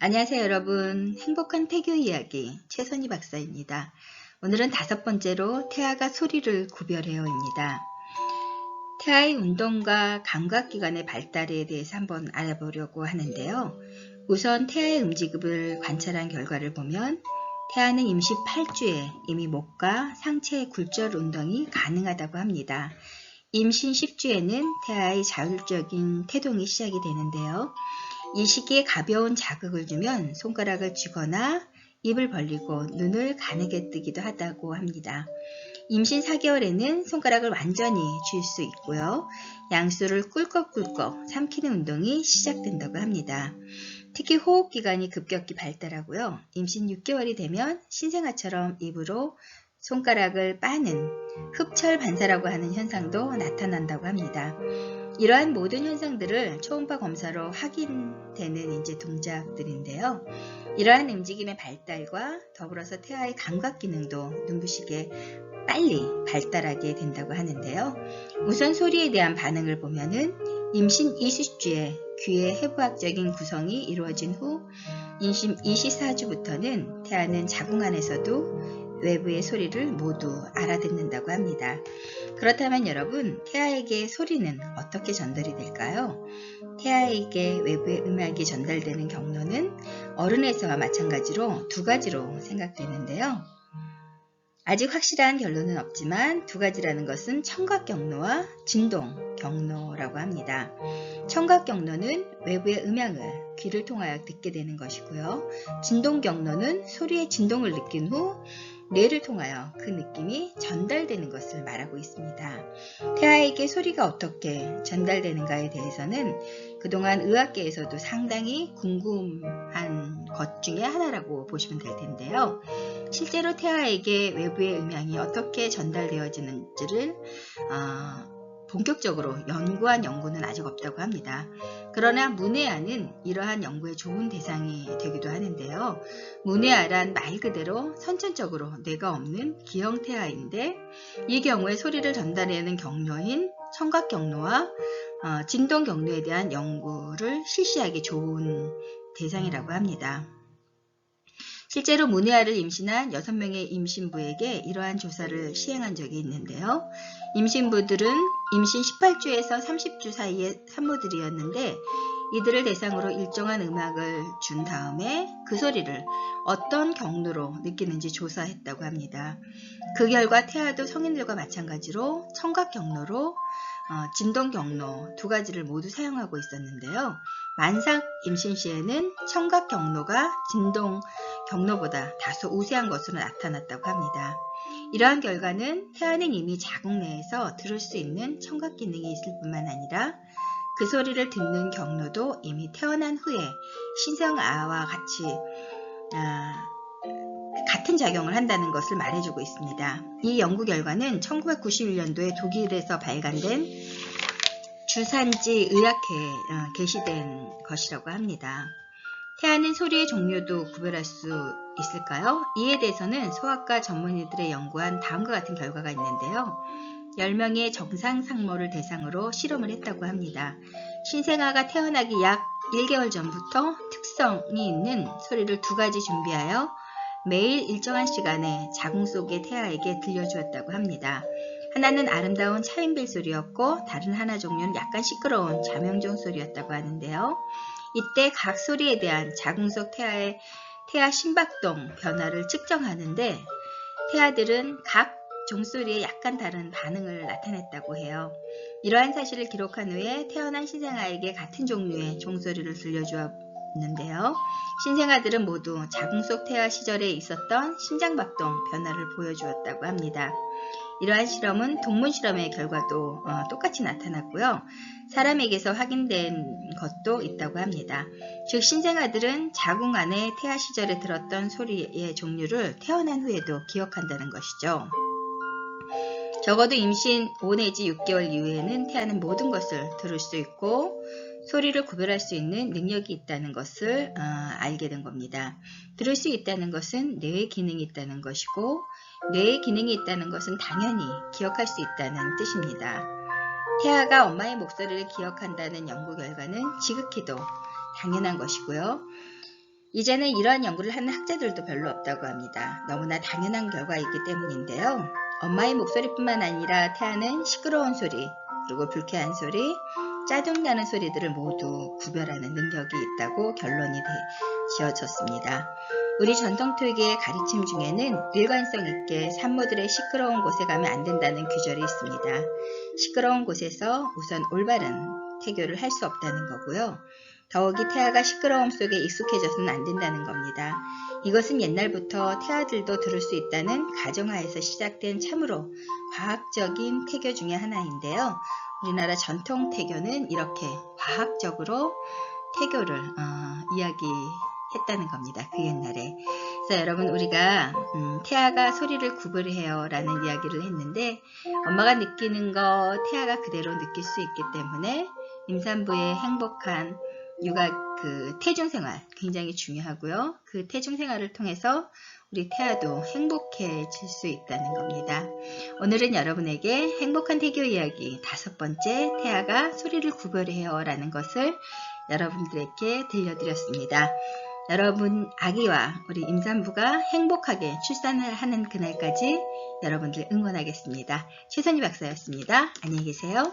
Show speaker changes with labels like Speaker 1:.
Speaker 1: 안녕하세요 여러분. 행복한 태교 이야기 최선희 박사입니다. 오늘은 5번째로 태아가 소리를 구별해요입니다. 태아의 운동과 감각기관의 발달에 대해서 한번 알아보려고 하는데요. 우선 태아의 움직임을 관찰한 결과를 보면 태아는 임시 8주에 이미 목과 상체의 굴절 운동이 가능하다고 합니다. 임신 10주에는 태아의 자율적인 태동이 시작이 되는데요. 이 시기에 가벼운 자극을 주면 손가락을 쥐거나 입을 벌리고 눈을 가늘게 뜨기도 하다고 합니다. 임신 4개월에는 손가락을 완전히 쥘 수 있고요. 양수를 꿀꺽꿀꺽 삼키는 운동이 시작된다고 합니다. 특히 호흡기관이 급격히 발달하고요. 임신 6개월이 되면 신생아처럼 입으로 손가락을 빠는 흡철 반사라고 하는 현상도 나타난다고 합니다. 이러한 모든 현상들을 초음파 검사로 확인되는 동작들인데요. 이러한 움직임의 발달과 더불어서 태아의 감각 기능도 눈부시게 빨리 발달하게 된다다고 하는데요. 우선 소리에 대한 반응을 보면은 임신 20주에 귀의 해부학적인 구성이 이루어진 후 임신 24주부터는 태아는 자궁 안에서도 외부의 소리를 모두 알아듣는다고 합니다. 그렇다면 여러분, 태아에게 소리는 어떻게 전달이 될까요? 태아에게 외부의 음악이 전달되는 경로는 어른에서와 마찬가지로 2가지로 생각되는데요. 아직 확실한 결론은 없지만 2가지라는 것은 청각 경로와 진동 경로라고 합니다. 청각 경로는 외부의 음향을 귀를 통하여 듣게 되는 것이고요. 진동 경로는 소리의 진동을 느낀 후 뇌를 통하여 그 느낌이 전달되는 것을 말하고 있습니다. 태아에게 소리가 어떻게 전달되는가에 대해서는 그동안 의학계에서도 상당히 궁금한 것 중에 하나라고 보시면 될 텐데요. 실제로 태아에게 외부의 음향이 어떻게 전달되어지는지를 본격적으로 연구한 연구는 아직 없다고 합니다. 그러나 문해아는 이러한 연구의 좋은 대상이 되기도 하는데요. 문해아란 말 그대로 선천적으로 뇌가 없는 기형태아인데 이 경우에 소리를 전달하는 경로인 청각 경로와 진동 경로에 대한 연구를 실시하기 좋은 대상이라고 합니다. 실제로 문해아를 임신한 6명의 임신부에게 이러한 조사를 시행한 적이 있는데요. 임신부들은 임신 18주에서 30주 사이의 산모들이었는데 이들을 대상으로 일정한 음악을 준 다음에 그 소리를 어떤 경로로 느끼는지 조사했다고 합니다. 그 결과 태아도 성인들과 마찬가지로 청각 경로로 진동 경로 2가지를 모두 사용하고 있었는데요. 만삭 임신 시에는 청각 경로가 진동 경로보다 다소 우세한 것으로 나타났다고 합니다. 이러한 결과는 태아는 이미 자궁 내에서 들을 수 있는 청각 기능이 있을 뿐만 아니라 그 소리를 듣는 경로도 이미 태어난 후에 신생아와 같은 작용을 한다는 것을 말해주고 있습니다. 이 연구 결과는 1991년도에 독일에서 발간된 주산지 의학회에 게시된 것이라고 합니다. 태아는 소리의 종류도 구별할 수 있을까요? 이에 대해서는 소아과 전문의들의 연구한 다음과 같은 결과가 있는데요. 10명의 정상 산모를 대상으로 실험을 했다고 합니다. 신생아가 태어나기 약 1개월 전부터 특성이 있는 소리를 2가지 준비하여 매일 일정한 시간에 자궁 속의 태아에게 들려주었다고 합니다. 하나는 아름다운 차인벨 소리였고 다른 하나 종류는 약간 시끄러운 자명종 소리였다고 하는데요. 이때 각 소리에 대한 자궁 속 태아의 태아 심박동 변화를 측정하는데 태아들은 각 종소리에 약간 다른 반응을 나타냈다고 해요. 이러한 사실을 기록한 후에 태어난 신생아에게 같은 종류의 종소리를 들려주었는데요. 신생아들은 모두 자궁 속 태아 시절에 있었던 심장박동 변화를 보여주었다고 합니다. 이러한 실험은 동물 실험의 결과도 똑같이 나타났고요. 사람에게서 확인된 것도 있다고 합니다. 즉 신생아들은 자궁 안에 태아 시절에 들었던 소리의 종류를 태어난 후에도 기억한다는 것이죠. 적어도 임신 5 내지 6개월 이후에는 태아는 모든 것을 들을 수 있고 소리를 구별할 수 있는 능력이 있다는 것을 알게 된 겁니다. 들을 수 있다는 것은 뇌의 기능이 있다는 것이고 뇌의 기능이 있다는 것은 당연히 기억할 수 있다는 뜻입니다. 태아가 엄마의 목소리를 기억한다는 연구 결과는 지극히도 당연한 것이고요. 이제는 이러한 연구를 하는 학자들도 별로 없다고 합니다. 너무나 당연한 결과이기 때문인데요. 엄마의 목소리뿐만 아니라 태아는 시끄러운 소리, 그리고 불쾌한 소리, 짜증나는 소리들을 모두 구별하는 능력이 있다고 결론이 지어졌습니다. 우리 전통토익의 가르침 중에는 일관성 있게 산모들의 시끄러운 곳에 가면 안 된다는 규절이 있습니다. 시끄러운 곳에서 우선 올바른 태교를 할 수 없다는 거고요. 더욱이 태아가 시끄러움 속에 익숙해져서는 안 된다는 겁니다. 이것은 옛날부터 태아들도 들을 수 있다는 가정하에서 시작된 참으로 과학적인 태교 중의 하나인데요. 우리나라 전통 태교는 이렇게 과학적으로 태교를 이야기했다는 겁니다. 그 옛날에. 그래서 여러분 우리가 태아가 소리를 구별해요 라는 이야기를 했는데 엄마가 느끼는 거 태아가 그대로 느낄 수 있기 때문에 임산부의 행복한 육아 태중생활 굉장히 중요하고요. 그 태중생활을 통해서 우리 태아도 행복해질 수 있다는 겁니다. 오늘은 여러분에게 행복한 태교 이야기 5번째 태아가 소리를 구별해요 라는 것을 여러분들에게 들려드렸습니다. 여러분 아기와 우리 임산부가 행복하게 출산을 하는 그날까지 여러분들 응원하겠습니다. 최선희 박사였습니다. 안녕히 계세요.